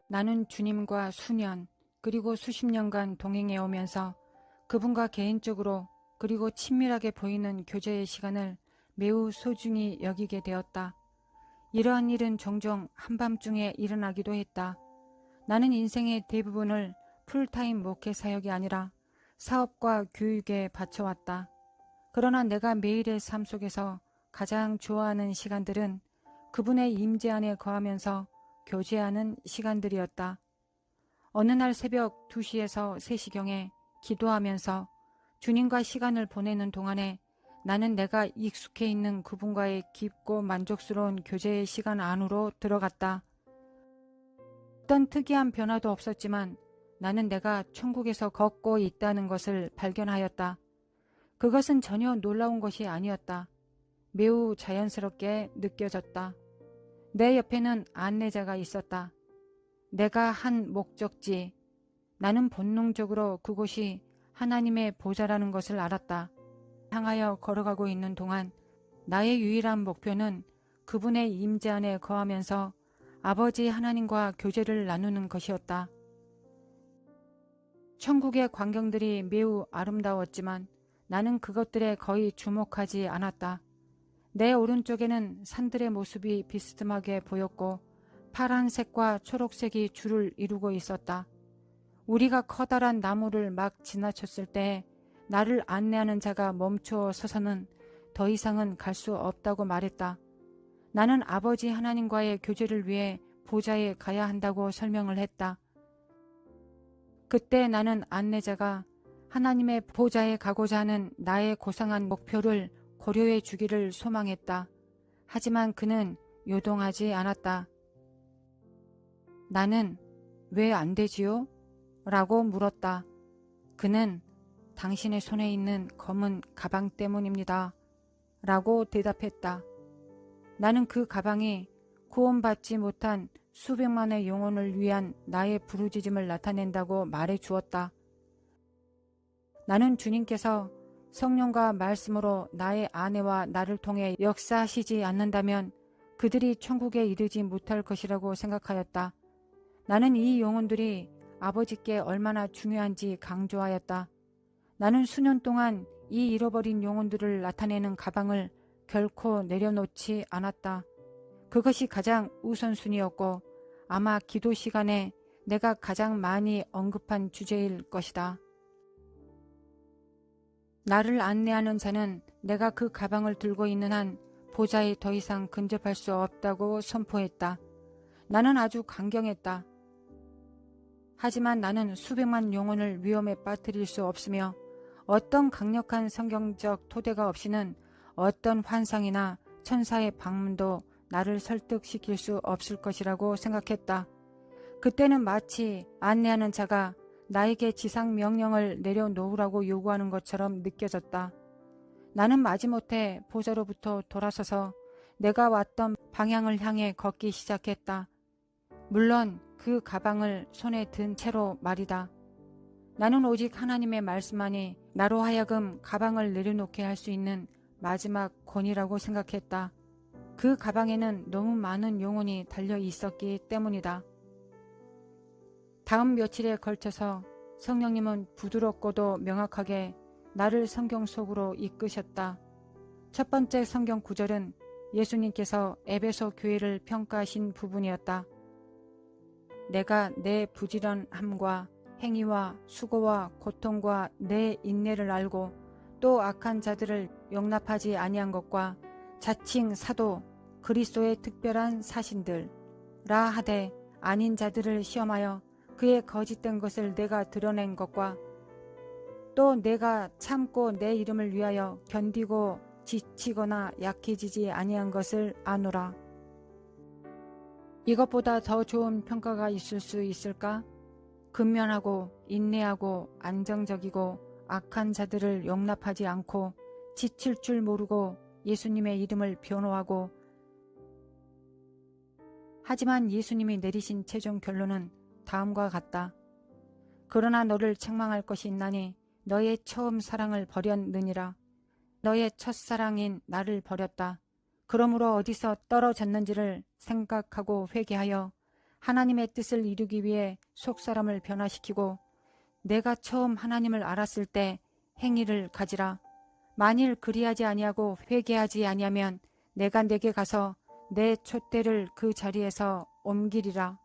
나는 주님과 수년 그리고 수십 년간 동행해 오면서 그분과 개인적으로 그리고 친밀하게 보이는 교제의 시간을 매우 소중히 여기게 되었다. 이러한 일은 종종 한밤중에 일어나기도 했다. 나는 인생의 대부분을 풀타임 목회 사역이 아니라 사업과 교육에 바쳐왔다. 그러나 내가 매일의 삶 속에서 가장 좋아하는 시간들은 그분의 임재 안에 거하면서 교제하는 시간들이었다. 어느 날 새벽 2시에서 3시경에 기도하면서 주님과 시간을 보내는 동안에 나는 내가 익숙해 있는 그분과의 깊고 만족스러운 교제의 시간 안으로 들어갔다. 어떤 특이한 변화도 없었지만 나는 내가 천국에서 걷고 있다는 것을 발견하였다. 그것은 전혀 놀라운 것이 아니었다. 매우 자연스럽게 느껴졌다. 내 옆에는 안내자가 있었다. 내가 한 목적지, 나는 본능적으로 그곳이 하나님의 보좌라는 것을 알았다. 향하여 걸어가고 있는 동안 나의 유일한 목표는 그분의 임재 안에 거하면서 아버지 하나님과 교제를 나누는 것이었다. 천국의 광경들이 매우 아름다웠지만 나는 그것들에 거의 주목하지 않았다. 내 오른쪽에는 산들의 모습이 비스듬하게 보였고 파란색과 초록색이 줄을 이루고 있었다. 우리가 커다란 나무를 막 지나쳤을 때 나를 안내하는 자가 멈추어 서서는 더 이상은 갈 수 없다고 말했다. 나는 아버지 하나님과의 교제를 위해 보좌에 가야 한다고 설명을 했다. 그때 나는 안내자가 하나님의 보좌에 가고자 하는 나의 고상한 목표를 고려해 주기를 소망했다. 하지만 그는 요동하지 않았다. 나는 왜 안 되지요? 라고 물었다. 그는 당신의 손에 있는 검은 가방 때문입니다. 라고 대답했다. 나는 그 가방이 구원받지 못한 수백만의 영혼을 위한 나의 부르짖음을 나타낸다고 말해 주었다. 나는 주님께서 성령과 말씀으로 나의 아내와 나를 통해 역사하시지 않는다면 그들이 천국에 이르지 못할 것이라고 생각하였다. 나는 이 영혼들이 아버지께 얼마나 중요한지 강조하였다. 나는 수년 동안 이 잃어버린 영혼들을 나타내는 가방을 결코 내려놓지 않았다. 그것이 가장 우선순위였고 아마 기도 시간에 내가 가장 많이 언급한 주제일 것이다. 나를 안내하는 자는 내가 그 가방을 들고 있는 한 보좌에 더 이상 근접할 수 없다고 선포했다. 나는 아주 강경했다. 하지만 나는 수백만 영혼을 위험에 빠뜨릴 수 없으며 어떤 강력한 성경적 토대가 없이는 어떤 환상이나 천사의 방문도 나를 설득시킬 수 없을 것이라고 생각했다. 그때는 마치 안내하는 자가 나에게 지상 명령을 내려놓으라고 요구하는 것처럼 느껴졌다. 나는 마지못해 보좌로부터 돌아서서 내가 왔던 방향을 향해 걷기 시작했다. 물론 그 가방을 손에 든 채로 말이다. 나는 오직 하나님의 말씀만이 나로 하여금 가방을 내려놓게 할 수 있는 마지막 권위라고 생각했다. 그 가방에는 너무 많은 영혼이 달려 있었기 때문이다. 다음 며칠에 걸쳐서 성령님은 부드럽고도 명확하게 나를 성경 속으로 이끄셨다. 첫 번째 성경 구절은 예수님께서 에베소 교회를 평가하신 부분이었다. 내가 내 부지런함과 행위와 수고와 고통과 내 인내를 알고 또 악한 자들을 용납하지 아니한 것과 자칭 사도 그리스도의 특별한 사신들 라 하되 아닌 자들을 시험하여 그의 거짓된 것을 내가 드러낸 것과 또 내가 참고 내 이름을 위하여 견디고 지치거나 약해지지 아니한 것을 아노라. 이것보다 더 좋은 평가가 있을 수 있을까? 근면하고 인내하고 안정적이고 악한 자들을 용납하지 않고 지칠 줄 모르고 예수님의 이름을 변호하고 하지만 예수님이 내리신 최종 결론은 다음과 같다. 그러나 너를 책망할 것이 있나니 너의 처음 사랑을 버렸느니라. 너의 첫사랑인 나를 버렸다. 그러므로 어디서 떨어졌는지를 생각하고 회개하여 하나님의 뜻을 이루기 위해 속사람을 변화시키고 내가 처음 하나님을 알았을 때 행위를 가지라. 만일 그리하지 아니하고 회개하지 아니하면 내가 내게 가서 내 촛대를 그 자리에서 옮기리라.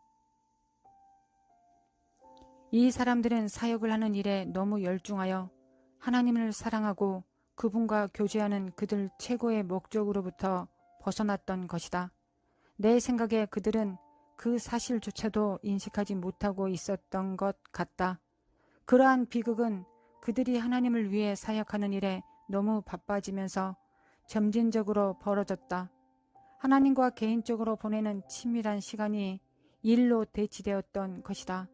이 사람들은 사역을 하는 일에 너무 열중하여 하나님을 사랑하고 그분과 교제하는 그들 최고의 목적으로부터 벗어났던 것이다. 내 생각에 그들은 그 사실조차도 인식하지 못하고 있었던 것 같다. 그러한 비극은 그들이 하나님을 위해 사역하는 일에 너무 바빠지면서 점진적으로 벌어졌다. 하나님과 개인적으로 보내는 친밀한 시간이 일로 대치되었던 것이다.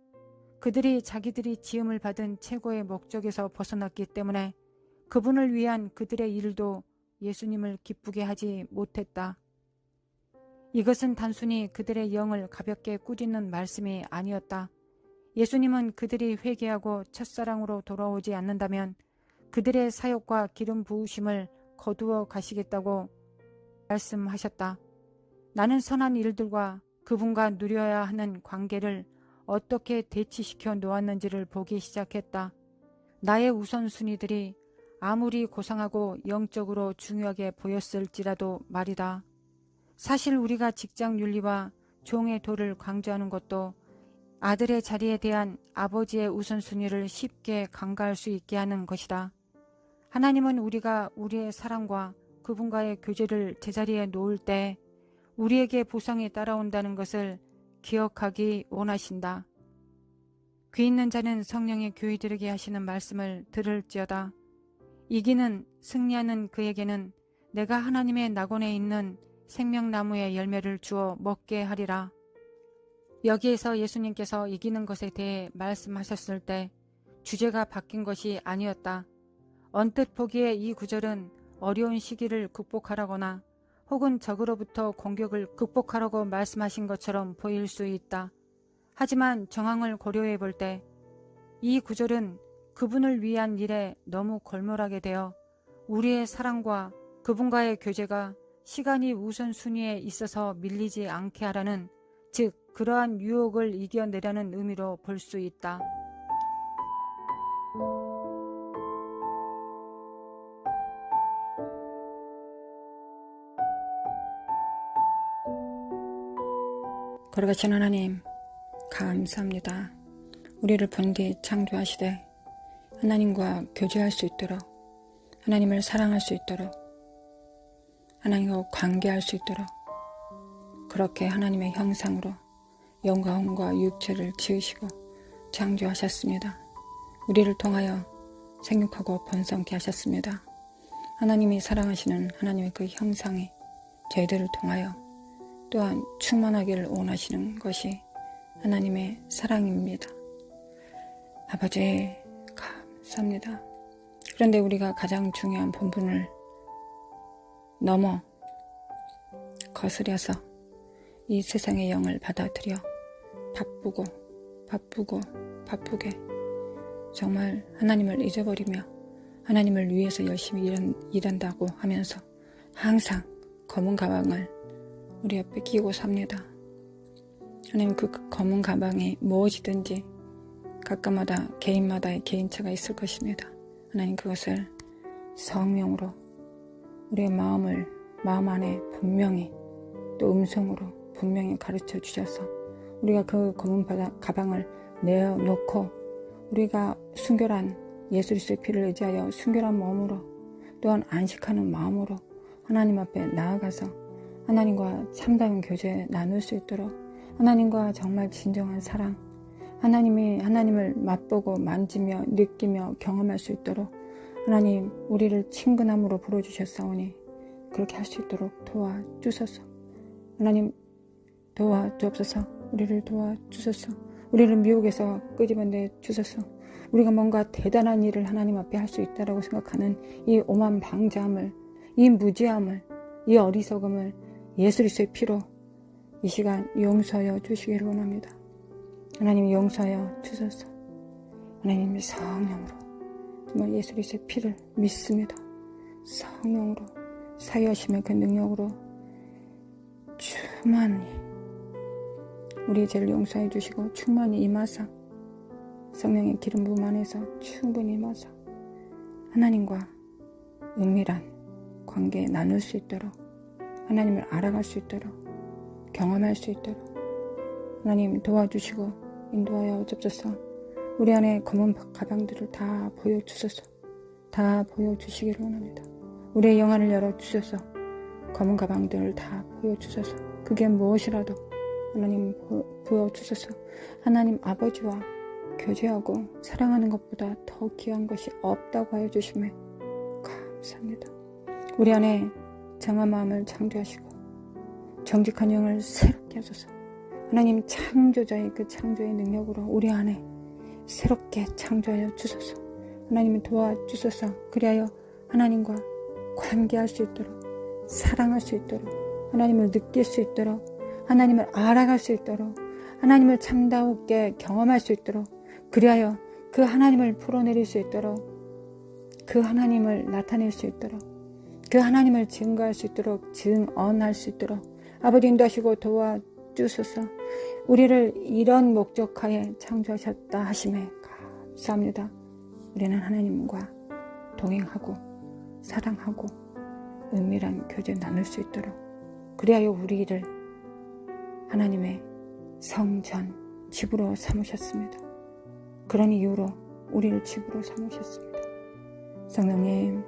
그들이 자기들이 지음을 받은 최고의 목적에서 벗어났기 때문에 그분을 위한 그들의 일도 예수님을 기쁘게 하지 못했다. 이것은 단순히 그들의 영을 가볍게 꾸짖는 말씀이 아니었다. 예수님은 그들이 회개하고 첫사랑으로 돌아오지 않는다면 그들의 사역과 기름 부으심을 거두어 가시겠다고 말씀하셨다. 나는 선한 일들과 그분과 누려야 하는 관계를 어떻게 대치시켜 놓았는지를 보기 시작했다. 나의 우선순위들이 아무리 고상하고 영적으로 중요하게 보였을지라도 말이다. 사실 우리가 직장 윤리와 종의 도를 강조하는 것도 아들의 자리에 대한 아버지의 우선순위를 쉽게 간과할 수 있게 하는 것이다. 하나님은 우리가 우리의 사랑과 그분과의 교제를 제자리에 놓을 때 우리에게 보상이 따라온다는 것을 기억하기 원하신다. 귀 있는 자는 성령의 교회 들으게 하시는 말씀을 들을지어다. 이기는 승리하는 그에게는 내가 하나님의 낙원에 있는 생명나무의 열매를 주어 먹게 하리라. 여기에서 예수님께서 이기는 것에 대해 말씀하셨을 때 주제가 바뀐 것이 아니었다. 언뜻 보기에 이 구절은 어려운 시기를 극복하라거나 혹은 적으로부터 공격을 극복하라고 말씀하신 것처럼 보일 수 있다. 하지만 정황을 고려해 볼 때 이 구절은 그분을 위한 일에 너무 골몰하게 되어 우리의 사랑과 그분과의 교제가 시간이 우선순위에 있어서 밀리지 않게 하라는, 즉 그러한 유혹을 이겨내라는 의미로 볼 수 있다. 거룩하신 하나님, 감사합니다. 우리를 본디 창조하시되 하나님과 교제할 수 있도록, 하나님을 사랑할 수 있도록, 하나님과 관계할 수 있도록 그렇게 하나님의 형상으로 영광과 육체를 지으시고 창조하셨습니다. 우리를 통하여 생육하고 번성케 하셨습니다. 하나님이 사랑하시는 하나님의 그 형상이 저희들을 통하여 또한 충만하기를 원하시는 것이 하나님의 사랑입니다. 아버지, 감사합니다. 그런데 우리가 가장 중요한 본분을 넘어 거스려서 이 세상의 영을 받아들여 바쁘게 정말 하나님을 잊어버리며 하나님을 위해서 열심히 일한다고 하면서 항상 검은 가방을 우리 옆에 끼고 삽니다. 하나님, 그 검은 가방이 무엇이든지 각각마다 개인마다의 개인차가 있을 것입니다. 하나님, 그것을 성령으로 우리의 마음 안에 분명히 또 음성으로 분명히 가르쳐 주셔서 우리가 그 검은 가방을 내어놓고 우리가 순결한 예수 그리스도의 피를 의지하여 순결한 마음으로 또한 안식하는 마음으로 하나님 앞에 나아가서 하나님과 참다운 교제 나눌 수 있도록, 하나님과 정말 진정한 사랑, 하나님을 맛보고 만지며 느끼며 경험할 수 있도록 하나님, 우리를 친근함으로 불러주셨사오니 그렇게 할 수 있도록 도와주소서. 하나님, 도와주옵소서. 우리를 도와주소서. 우리를 미혹에서 끄집어내 주소서. 우리가 뭔가 대단한 일을 하나님 앞에 할 수 있다고 생각하는 이 오만방자함을, 이 무지함을, 이 어리석음을 예수 그리스도의 피로 이 시간 용서하여 주시기를 원합니다. 하나님 용서하여 주소서. 하나님 성령으로 정말 예수 그리스도의 피를 믿습니다. 성령으로 사유하심의 그 능력으로 충만히 우리의 죄를 용서해 주시고 충만히 임하사 성령의 기름 부음 안에서 충분히 임하사 하나님과 은밀한 관계 나눌 수 있도록 하나님을 알아갈 수 있도록 경험할 수 있도록 하나님 도와주시고 인도하여 주옵소서. 우리 안에 검은 가방들을 다 보여주소서. 다 보여주시기를 원합니다. 우리의 영안을 열어주셔서 검은 가방들을 다 보여주소서. 그게 무엇이라도 하나님 보여주소서. 하나님 아버지와 교제하고 사랑하는 것보다 더 귀한 것이 없다고 하여 주심에 감사합니다. 우리 안에 정한 마음을 창조하시고 정직한 영을 새롭게 하소서. 하나님 창조자의 그 창조의 능력으로 우리 안에 새롭게 창조하여 주소서. 하나님을 도와주소서. 그리하여 하나님과 관계할 수 있도록 사랑할 수 있도록 하나님을 느낄 수 있도록 하나님을 알아갈 수 있도록 하나님을 참다우게 경험할 수 있도록 그리하여 그 하나님을 풀어내릴 수 있도록 그 하나님을 나타낼 수 있도록 그 하나님을 증거할 수 있도록 증언할 수 있도록 아버지 인도하시고 도와주소서. 우리를 이런 목적하에 창조하셨다 하심에 감사합니다. 우리는 하나님과 동행하고 사랑하고 은밀한 교제 나눌 수 있도록 그리하여 우리를 하나님의 성전 집으로 삼으셨습니다. 그런 이유로 우리를 집으로 삼으셨습니다. 성령님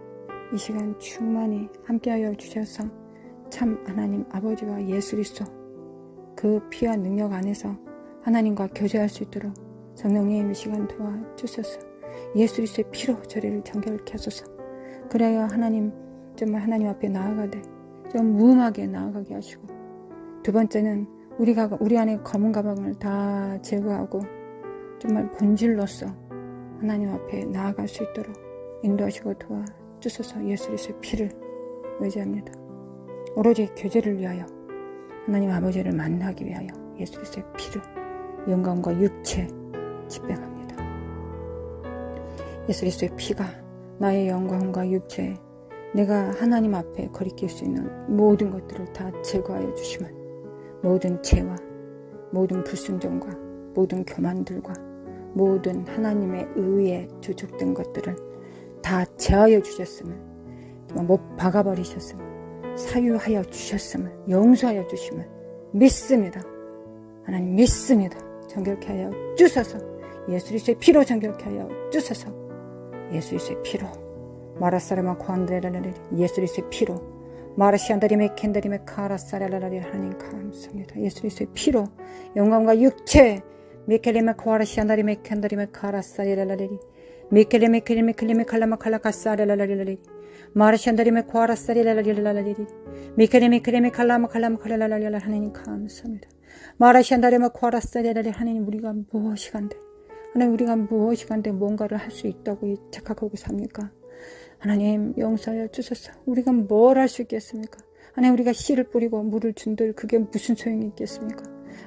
이 시간 충만히 함께하여 주셔서 참 하나님 아버지와 예수 그리스도 그 피와 능력 안에서 하나님과 교제할 수 있도록 성령님 이 시간 도와주셔서 예수 그리스도의 피로 저리를 정결케 하소서. 그래야 하나님 정말 하나님 앞에 나아가되 좀 무음하게 나아가게 하시고 두 번째는 우리 안에 검은 가방을 다 제거하고 정말 본질로서 하나님 앞에 나아갈 수 있도록 인도하시고 도와주소서. 예수 그리스도의 피를 의지합니다. 오로지 교제를 위하여 하나님 아버지를 만나기 위하여 예수 그리스도의 피를 영광과 육체 집행합니다. 예수 그리스도의 피가 나의 영광과 육체에 내가 하나님 앞에 거리낄 수 있는 모든 것들을 다 제거하여 주시면 모든 죄와 모든 불순종과 모든 교만들과 모든 하나님의 의에 주축된 것들을 다 제하여 주셨음을 못 박아버리셨음을 사유하여 주셨음을 용서하여 주심을 믿습니다. 하나님 믿습니다. 정결케 하여 주소서. 예수 그리스도의 피로 정결케 하여 주소서. 예수 그리스도의 피로 마라사르마 코안드레라레 예수 그리스도의 피로 마르시안다리메 켄다리메 카라사라라리 하나님 감사합니다. 예수 그리스도의 피로 영광과 육체 미켈리메 코아라시안다리메 켄다리메 카라사리라라리 미켈리메 켈리메 칼라마 칼라카사라라라리 마르시안다리메 코아라사리라라리라라리 미켈리메 칼라마 칼라라라리 하나님 감사합니다. 마르시안다리메 코아라사리라라리 하나님 우리가 무엇이 간데 하나님 우리가 무엇이 간데 뭔가를 할 수 있다고 착각하고 삽니까? 하나님 용서하여 주소서. 우리가 뭘 할 수 있겠습니까? 하나님 우리가 씨를 뿌리고 물을 준들 그게 무슨 소용이 있겠습니까?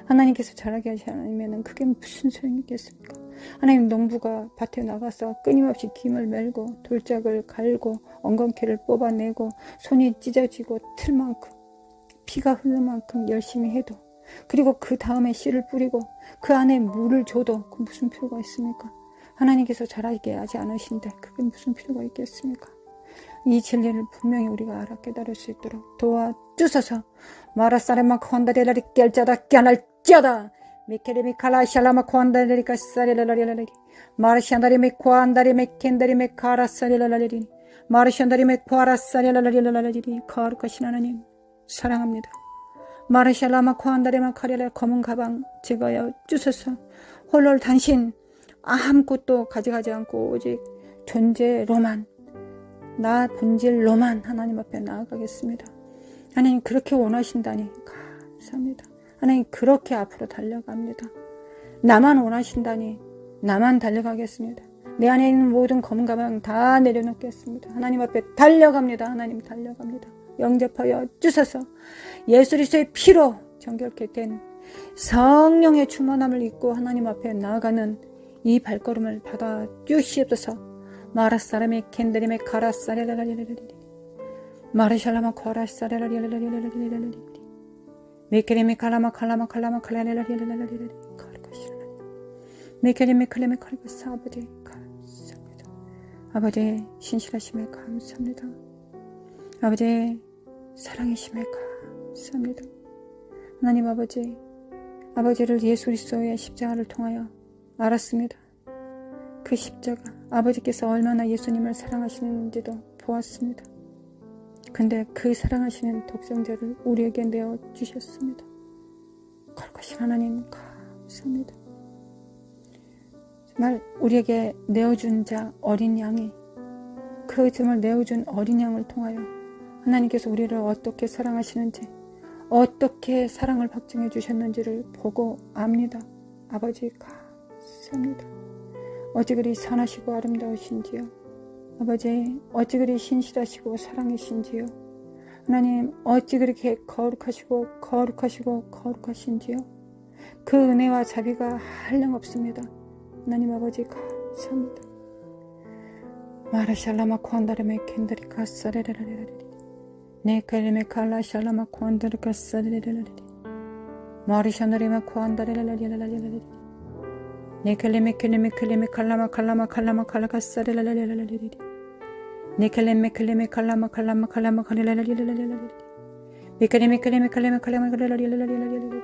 하나님께서 자라게 하지 않으면 그게 무슨 소용이 있겠습니까? 하나님 농부가 밭에 나가서 끊임없이 김을 멜고 돌짝을 갈고 엉겅퀴를 뽑아내고 손이 찢어지고 틀만큼 피가 흐를 만큼 열심히 해도 그리고 그 다음에 씨를 뿌리고 그 안에 물을 줘도 그 무슨 필요가 있습니까? 하나님께서 자라게 하지 않으신데 그게 무슨 필요가 있겠습니까? 이 진리를 분명히 우리가 알아 깨달을 수 있도록 도와주소서. 마라사레마 콘다레라리 깰자다 깨날자다 미케레미 칼라샬라마 콘다레리카 사레라라리라리 마르샨다리메 코안다리메 켄다리메 카라사레라라리 마르샨다리메 코아라사레라라리라리 거룩하신 하나님 사랑합니다. 마르샬라마 코안다리메 카레라 검은 가방 제거하여 주소서. 홀로 단신 아무것도 가져가지 않고 오직 존재로만 나 본질로만 하나님 앞에 나아가겠습니다. 하나님 그렇게 원하신다니 감사합니다. 하나님 그렇게 앞으로 달려갑니다. 나만 원하신다니 나만 달려가겠습니다. 내 안에 있는 모든 검은 가방 다 내려놓겠습니다. 하나님 앞에 달려갑니다. 하나님 달려갑니다. 영접하여 주소서. 예수 그리스도의 피로 정결케 된 성령의 충만함을 입고 하나님 앞에 나아가는 이 발걸음을 받아 주시옵소서. 마라사람의 캔드림의 가라사레라리라리라리 마르샬라마 코라사레라리라리라리라리 메케레미 칼라마 칼라마 칼라마 칼라레라리라리라리 메케레미 칼레미 칼라사 아버지 감사합니다. 아버지 신실하심에 감사합니다. 아버지 사랑이심에 감사합니다. 하나님 아버지를 예수 그리스도의 십자가를 통하여 알았습니다. 그 십자가 아버지께서 얼마나 예수님을 사랑하시는지도 보았습니다. 근데 그 사랑하시는 독생자를 우리에게 내어주셨습니다. 거룩하신 하나님 감사합니다. 정말 우리에게 내어준 자 어린 양이 그 정말 내어준 어린 양을 통하여 하나님께서 우리를 어떻게 사랑하시는지 어떻게 사랑을 확증해 주셨는지를 보고 압니다. 아버지 감사합니다. 어찌 그리 선하시고 아름다우신지요. 아버지 어찌 그리 신실하시고 사랑이신지요. 하나님 어찌 그렇게 거룩하신지요. 그 은혜와 자비가 한량없습니다. 하나님 아버지 감사합니다. 마라샬라마 콘다르메 켄드리 카사레레레레레 네켈레메 칼라샬라마 콘다르 카사레레레레 마리샤노리마 콘다레레레레레레 네켈레메 칼라마 칼라카사레레레레레 네켈레메 칼라마 칼레레레레레레 네켈레메 칼라레레레레레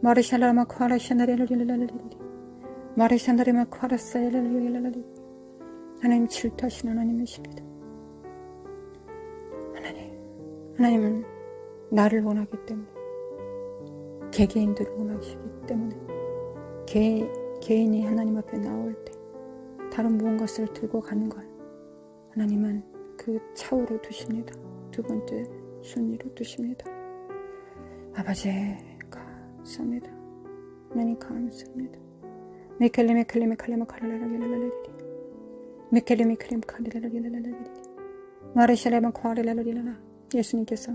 마리샬라마 콘라샤나레레레레레 마리샤나리마 콘라사레레레레레 하나님 질투하신 하나님이십니다. 하나님은 나를 원하기 때문에 개개인들을 원하시기 때문에 개인이 하나님 앞에 나올 때 다른 무엇을 들고 가는 걸 하나님은 그 차후로 두십니다. 두 번째 순위로 두십니다. 아버지 감사합니다. 하나님 감사합니다. 메켈레메 칼레마 칼라라라라라라라리 메켈레메 칼레마 칼라라라라라라리 마르샬레마 코아레라라라라 예수님께서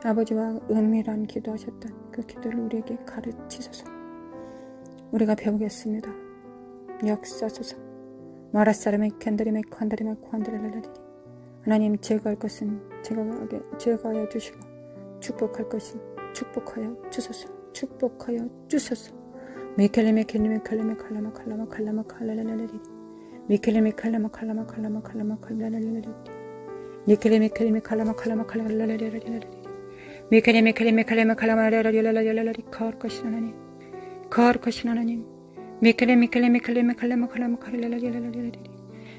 아버지와 은밀한 기도하셨던 그 기도를 우리에게 가르치소서. 우리가 배우겠습니다. 역사소서. 마라사람의 캔드리메 콘다리메 콘다레라라리 하나님 제거할 것은 제거하여 주시고 축복할 것은 축복하여 주소서. 미켈레메 칼라마 칼라라라라리 미켈레메 칼라마 칼라마 칼라라라라리 미켈레메 칼라마 칼라라라라리 미켈레메 칼라라라라라리 거룩하신 하나님 미켈레메 칼라마 칼라라라라리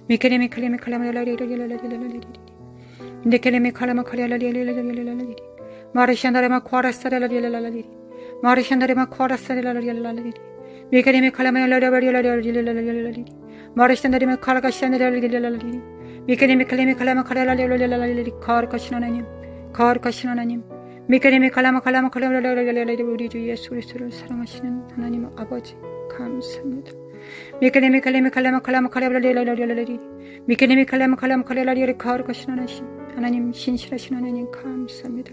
미켈레메 칼라라라라라리 미켈레메 칼라마 칼라라라라라리 마르샤나레마 코라사라라라라리 마르샤나레마 코라사라라라라리 미켈레메 칼라마 라라라라라리 마르샤나레마 카라가샤나라라라리 미켈레메 칼라마 칼라라라라라리 거룩하신 하나님 미켈레메 칼라마 칼라라라라라리 우리 주 예수 그리스도를 사랑하시는 하나님 아버지 감사합니다. 미켈레메 칼라마 칼라라라라리 미켈레메 칼라마 칼라라라라리 거룩하신 하나님 신실하신 하나님 감사합니다.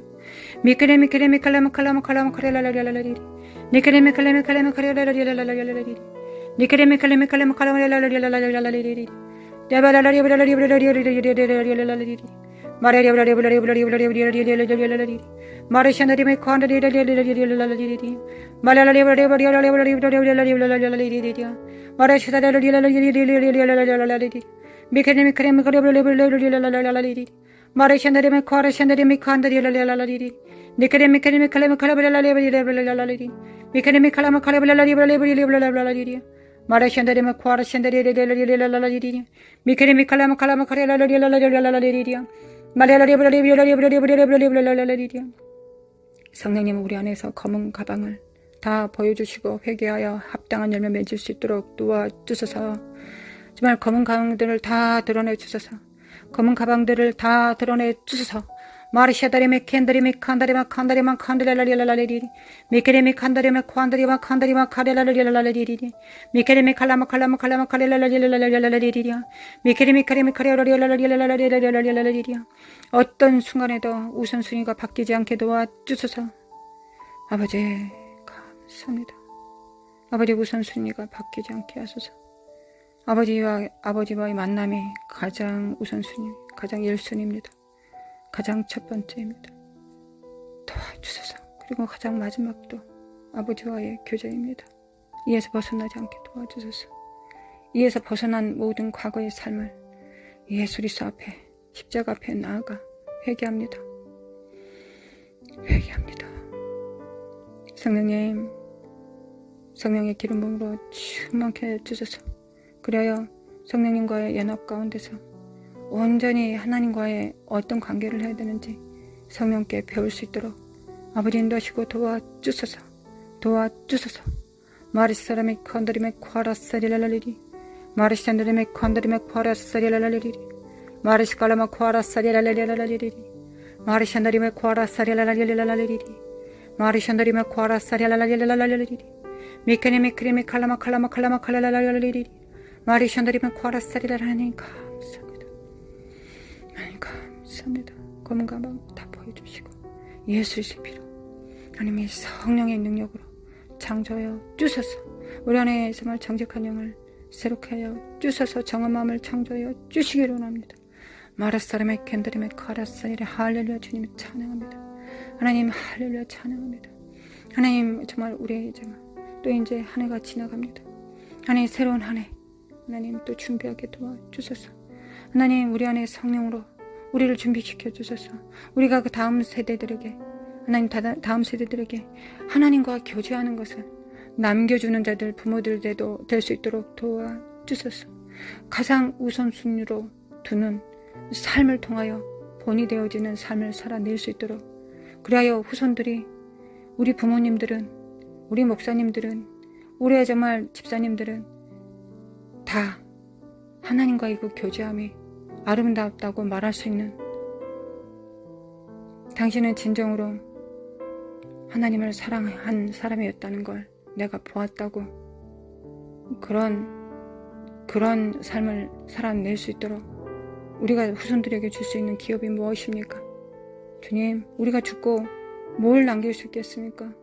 미켈레메 칼라마 칼라라라라리 미켈레메 칼라마 칼라라라라리 미켈레메 칼라마 칼라라라라리 마르샤나리메 콘다리라리라리라리라리 말라라리라리라리라리라리라리라리라리 마르샤나리라리라리라리라리라리 미켈레메 칼라라라라라리 마르샤나리메 코라샤나리메 콘다리라리라리 미켈레메 칼라라라라라리 미켈레메 칼라마 칼라라라라라리 마르샤나리메 코라샤나리라리라리라리 미켈레메 칼라마 칼라라라라라리 성령님 우리 안에서 검은 가방을 다 보여주시고 회개하여 합당한 열매 맺을 수 있도록 도와주소서. 정말 검은 가방들을 다 드러내주소서. 검은 가방들을 다 드러내주소서. 마르샤다리메 캔다리메 칸다리마 칸다리마 칸다리라리라리리 미케레메 칸다리마 칸다리마 칸다리마 카레라리라리리 미케레메 칼라마 칼라마 칼라마 카레라리라리라리리 미케레메 카레메 카레라리라리라리라리리 어떤 순간에도 우선순위가 바뀌지 않게 도와주소서. 아버지 감사합니다. 아버지 우선순위가 바뀌지 않게 하소서. 아버지와의 만남이 가장 우선순위, 가장 1순위입니다. 가장 첫 번째입니다. 도와주소서. 그리고 가장 마지막도 아버지와의 교제입니다. 이에서 벗어나지 않게 도와주소서. 이에서 벗어난 모든 과거의 삶을 예수 그리스도 앞에, 십자가 앞에 나아가 회개합니다. 회개합니다. 성령님, 성령의 기름 부음으로 충만케 해주소서. 그래야 성령님과의 연합 가운데서 온전히 하나님과의 어떤 관계를 해야 되는지 성령께 배울 수 있도록 아버지 인도하시고 도와주소서. 도와주소서. 마리사람의 컨드림의 콰라사리랄랄리리 마리산드림의 컨드림의 콰라사리랄랄리리 마리스칼라마 콰라사리랄랄리리 마리산드림의 콰라사리랄랄리리 마리산드림의 콰라사리랄랄리리 미케네미 크리미 칼라마 칼라마 칼라마 칼라랄랄리리 마리산드림의 콰라사리랄랄리리 감사합니다. 하나님 감사합니다. 검은 가방 다 보여주시고 예수의 피로 하나님의 성령의 능력으로 창조하여 주소서. 우리 안에 정말 정직한 영을 새롭게 하여 주소서. 정한 마음을 창조하여 주시기를 원합니다. 마라사람의 캔드림의 카라사이레 할렐루야. 주님 찬양합니다. 하나님 할렐루야 찬양합니다. 하나님 정말 우리의 정말 또 이제 한 해가 지나갑니다. 하나님 새로운 한 해 하나님 또 준비하게 도와주소서. 하나님 우리 안에 성령으로 우리를 준비시켜 주소서. 우리가 그 다음 세대들에게 하나님 다음 세대들에게 하나님과 교제하는 것을 남겨주는 자들 부모들에도 될 수 있도록 도와주소서. 가장 우선순위로 두는 삶을 통하여 본이 되어지는 삶을 살아낼 수 있도록 그리하여 후손들이 우리 부모님들은 우리 목사님들은 우리의 정말 집사님들은 다 하나님과의 그 교제함이 아름답다고 말할 수 있는 당신은 진정으로 하나님을 사랑한 사람이었다는 걸 내가 보았다고 그런 삶을 살아낼 수 있도록 우리가 후손들에게 줄 수 있는 기업이 무엇입니까? 주님, 우리가 죽고 뭘 남길 수 있겠습니까?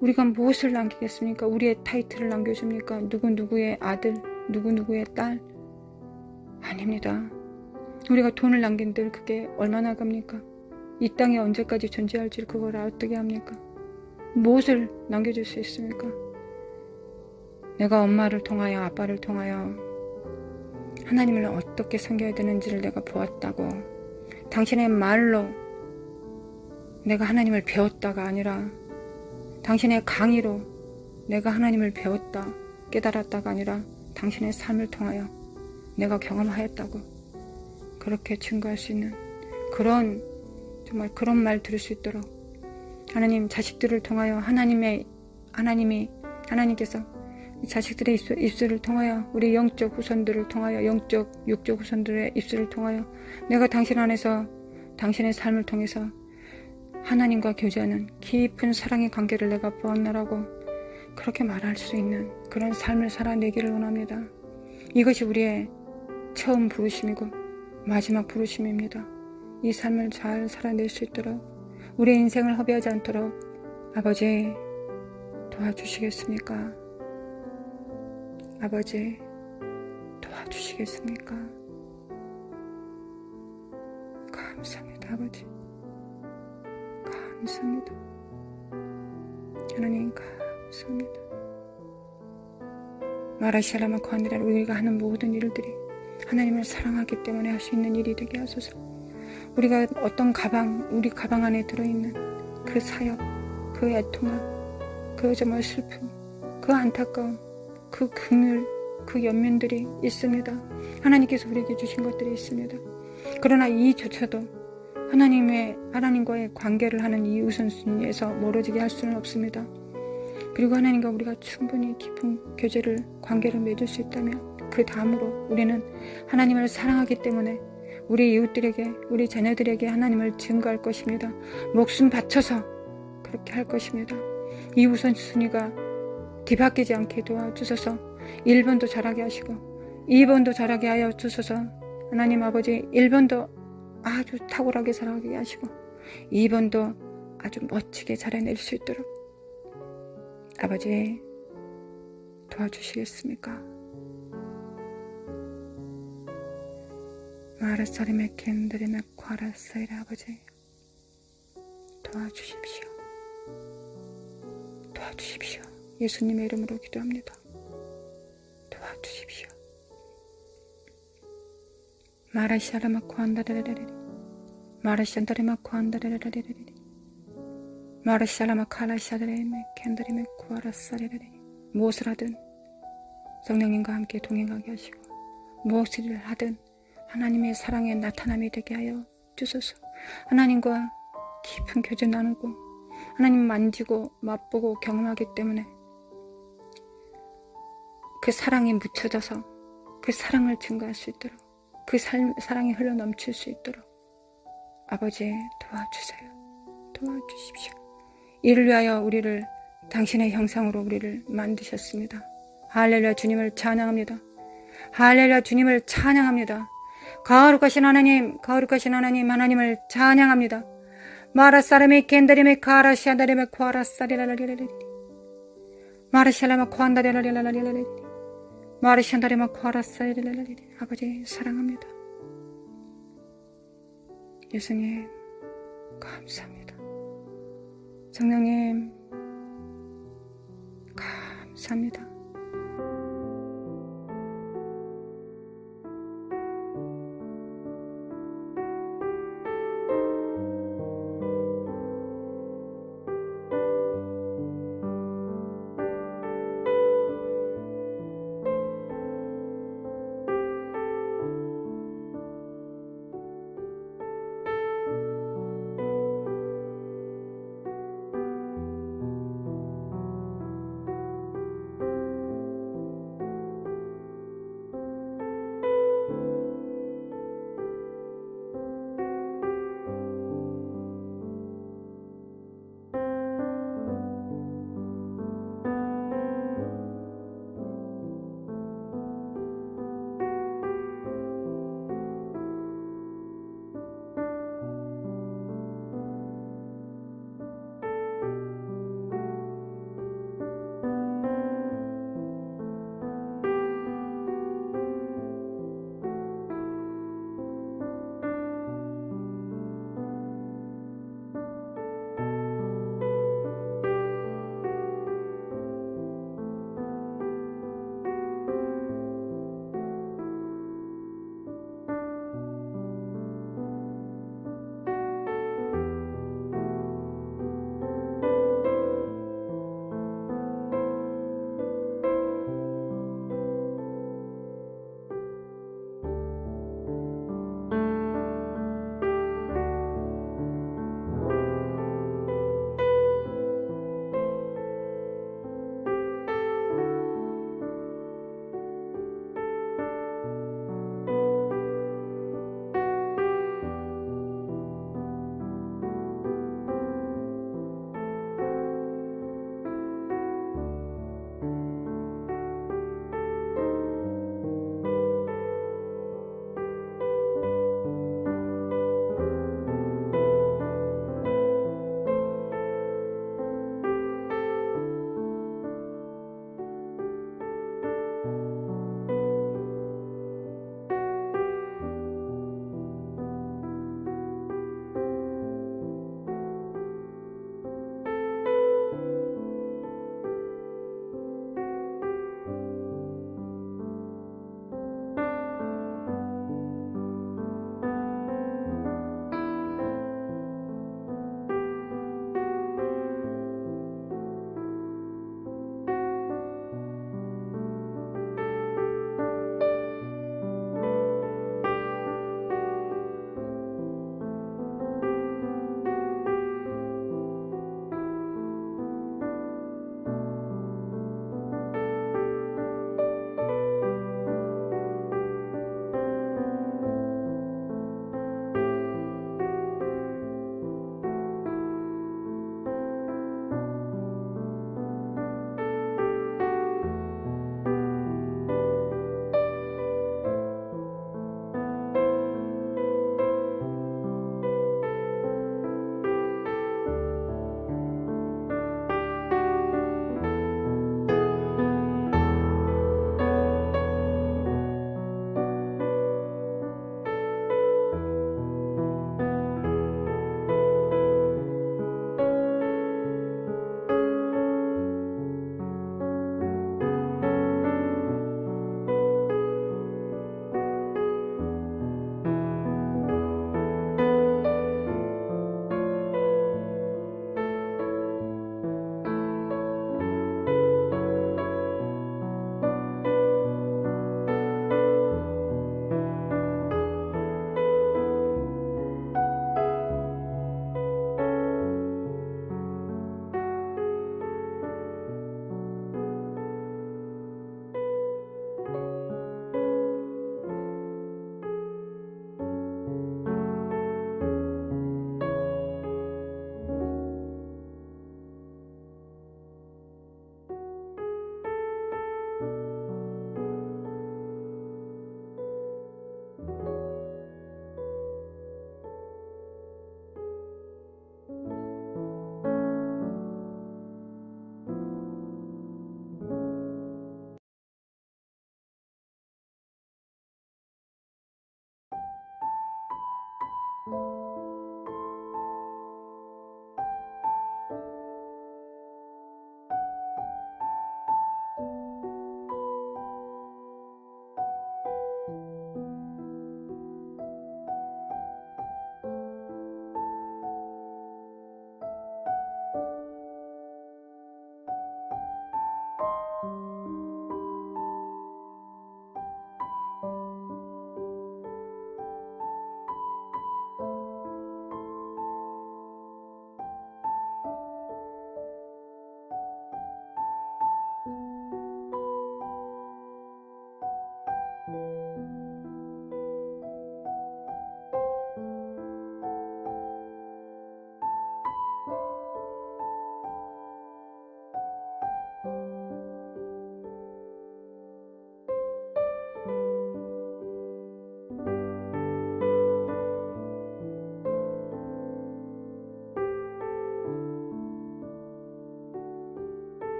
우리가 무엇을 남기겠습니까? 우리의 타이틀을 남겨줍니까? 누구누구의 아들, 누구누구의 딸? 아닙니다. 우리가 돈을 남긴들 그게 얼마나 갑니까? 이 땅에 언제까지 존재할지 그걸 어떻게 합니까? 무엇을 남겨줄 수 있습니까? 내가 엄마를 통하여 아빠를 통하여 하나님을 어떻게 섬겨야 되는지를 내가 보았다고 당신의 말로 내가 하나님을 배웠다가 아니라 당신의 강의로 내가 하나님을 배웠다 깨달았다가 아니라 당신의 삶을 통하여 내가 경험하였다고 그렇게 증거할 수 있는 정말 그런 말 들을 수 있도록 하나님 자식들을 통하여 하나님께서 자식들의 입술을 통하여 우리 영적 후손들을 통하여 육적 후손들의 입술을 통하여 내가 당신 안에서 당신의 삶을 통해서 하나님과 교제하는 깊은 사랑의 관계를 내가 보았나라고 그렇게 말할 수 있는 그런 삶을 살아내기를 원합니다. 이것이 우리의 처음 부르심이고 마지막 부르심입니다. 이 삶을 잘 살아낼 수 있도록 우리의 인생을 허비하지 않도록 아버지 도와주시겠습니까? 아버지 도와주시겠습니까? 감사합니다. 아버지 감사합니다. 하나님 감사합니다. 마라시아라마 관이라 우리가 하는 모든 일들이 하나님을 사랑하기 때문에 할 수 있는 일이 되게 하소서. 우리가 어떤 우리 가방 안에 들어있는 그 사역, 그 애통함, 그 정말 슬픔, 그 안타까움, 그 긍휼, 그 연민들이 있습니다. 하나님께서 우리에게 주신 것들이 있습니다. 그러나 이조차도 하나님과의 관계를 하는 이 우선순위에서 멀어지게 할 수는 없습니다. 그리고 하나님과 우리가 충분히 깊은 관계를 맺을 수 있다면 그 다음으로 우리는 하나님을 사랑하기 때문에 우리 이웃들에게 우리 자녀들에게 하나님을 증거할 것입니다. 목숨 바쳐서 그렇게 할 것입니다. 이 우선순위가 뒤바뀌지 않게 도와주소서. 1번도 잘하게 하시고 2번도 잘하게 하여 주소서. 하나님 아버지 1번도 아주 탁월하게 살아가게 하시고 2번도 아주 멋지게 잘해낼 수 있도록 아버지 도와주시겠습니까? 마르사리메 켄드리메 콰라사이라 아버지 도와주십시오. 도와주십시오. 예수님의 이름으로 기도합니다. 도와주십시오. 마라샤라마 콴다레레레레 마라샨다레마 콴다레레레레 마라샤라마 칼라샤레메 켄드리메 쿠아라사레레레 무엇을 하든 성령님과 함께 동행하게 하시고 무엇을 하든 하나님의 사랑의 나타남이 되게 하여 주소서. 하나님과 깊은 교제 나누고 하나님 만지고 맛보고 경험하기 때문에 그 사랑이 묻혀져서 그 사랑을 증거할 수 있도록 그 사랑이 흘러 넘칠 수 있도록 아버지 도와주세요. 도와주십시오. 이를 위하여 우리를 당신의 형상으로 우리를 만드셨습니다. 할렐루야. 주님을 찬양합니다. 할렐루야. 주님을 찬양합니다. 거룩하신 하나님, 거룩하신 하나님, 하나님을 찬양합니다. 마라사라미 겐다리메 카라시아다리메 쿠아라사리라라리라리 마라샬라마 쿠안다리라리라리라리 마라샨다리마 쿠아라사리라리라리 아버지 사랑합니다. 예수님 감사합니다. 성령님 감사합니다.